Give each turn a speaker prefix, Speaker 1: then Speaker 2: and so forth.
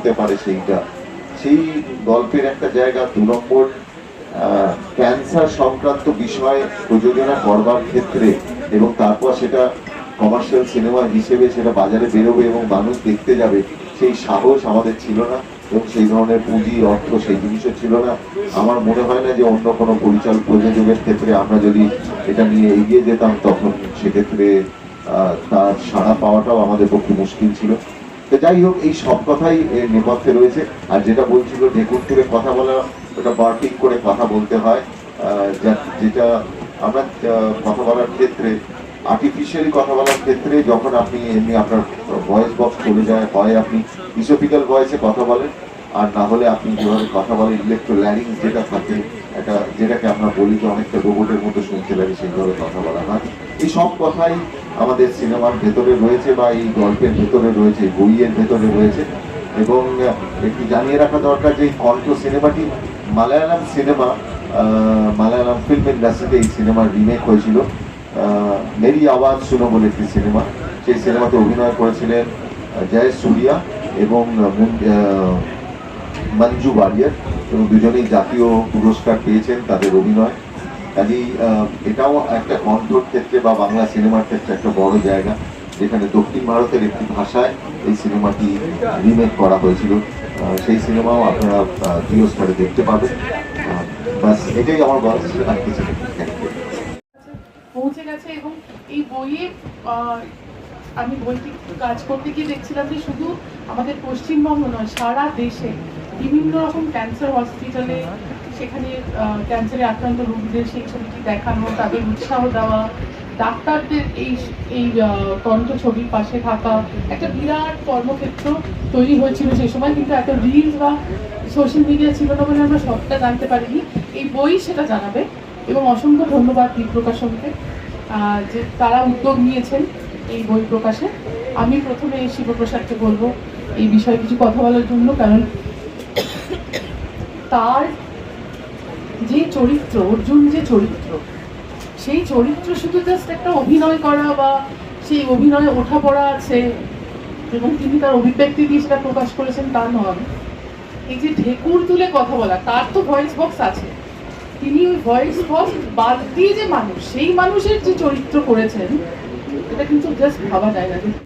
Speaker 1: হতে পারে সেইটা, সেই গল্পের একটা জায়গা। 2 নম্বর, ক্যান্সার সংক্রান্ত বিষয় প্রযোজনা করবার ক্ষেত্রে এবং তারপর সেটা কমার্শিয়াল সিনেমা হিসেবে সেটা বাজারে বেরোবে এবং মানুষ দেখতে যাবে, সেই সাহস আমাদের ছিল না এবং সেই ধরনের পুঁজি অর্থ সেই জিনিসও ছিল না। আমার মনে হয় না যে অন্য কোনো প্রযোজকের ক্ষেত্রে আমরা যদি এটা নিয়ে এগিয়ে যেতাম তখন সেক্ষেত্রে তার সাড়া পাওয়াটাও আমাদের পক্ষে মুশকিল ছিল। তো যাই হোক, এই সব কথাই এর নেপথ্যে রয়েছে। আর যেটা বলছিল ঢেকুর তুলে কথা বলা, ওটা বার্কিং করে কথা বলতে হয়, যেটা আমরা কথা বলার ক্ষেত্রে আর্টিফিশিয়ালি কথা বলার ক্ষেত্রে যখন আপনি এমনি আপনার ভয়েস বক্স চলে যায়, হয় আপনি ইসোফিক্যাল ভয়েসে কথা বলেন, আর না হলে আপনি যেভাবে কথা বলেন ইলেকট্রোল্যারিংস যেটা থাকে, এটা যেটাকে আমরা বলি যে অনেকটা রোবটের মতো শুনতে লাগে, সেইভাবে কথা বলা হয়। এই সব কথাই আমাদের সিনেমার ভেতরে রয়েছে বা এই গল্পের ভেতরে রয়েছে, বইয়ের ভেতরে রয়েছে। এবং একটু জানিয়ে রাখা দরকার যে এই কণ্ঠ সিনেমাটি মালায়ালাম সিনেমা, মালায়ালাম ফিল্ম ইন্ডাস্ট্রিতে এই সিনেমার রিমেক হয়েছিল। মেরি আওয়াজ শুনো বলে একটি সিনেমা, সেই সিনেমাতে অভিনয় করেছিলেন জয় সূর্যা এবং মঞ্জু বারিয়ার, এবং দুজনেই জাতীয় পুরস্কার পেয়েছেন তাদের অভিনয়। কাজেই এটাও একটা কণ্ঠর ক্ষেত্রে বা বাংলা সিনেমার ক্ষেত্রে একটা বড় জায়গা, যেখানে দক্ষিণ ভারতের একটি ভাষায় এই সিনেমাটি রিমেক করা হয়েছিল। সেই সিনেমাও আপনারা জিও স্টারে দেখতে পাবেন। বাস এটাই আমার বলার ছিল, আর কিছু
Speaker 2: পৌঁছে গেছে। এবং এই বইয়ে আমি বইটি কাজ করতে গিয়ে দেখছিলাম যে শুধু আমাদের পশ্চিমবঙ্গ নয়, সারা দেশে বিভিন্ন রকম ক্যান্সার হসপিটালে সেখানে ক্যান্সারে আক্রান্ত রোগীদের সেই ছবিটি দেখানো, তাদের উৎসাহ দেওয়া, ডাক্তারদের এই এই কণ্ঠ ছবির পাশে থাকা, একটা বিরাট কর্মক্ষেত্র তৈরি হয়েছিল সেই সময়। কিন্তু এত রিলস বা সোশ্যাল মিডিয়া ছিল না বলে আমরা সবটা জানতে পারিনি। এই বই সেটা জানাবে। এবং অসংখ্য ধন্যবাদ দ্বীপ প্রকাশনকে যে তারা উদ্যোগ নিয়েছেন এই বই প্রকাশে। আমি প্রথমে শিবপ্রসাদকে বলবো এই বিষয়ে কিছু কথা বলার জন্য, কারণ তার যে চরিত্র, অর্জুন যে চরিত্র, সেই চরিত্র শুধু জাস্ট একটা অভিনয় করা বা সেই অভিনয়ে ওঠা পড়া আছে এবং তিনি তার অভিব্যক্তি দিয়ে সেটা প্রকাশ করেছেন তা নয়। এই যে ঢেকুর তুলে কথা বলা, তার তো ভয়েস বক্স আছে, তিনি ওই ভয়েস বক্স বাদ দিয়ে যে মানুষ, সেই মানুষের যে চরিত্র করেছেন, এটা কিন্তু জাস্ট ভাবা যায় না।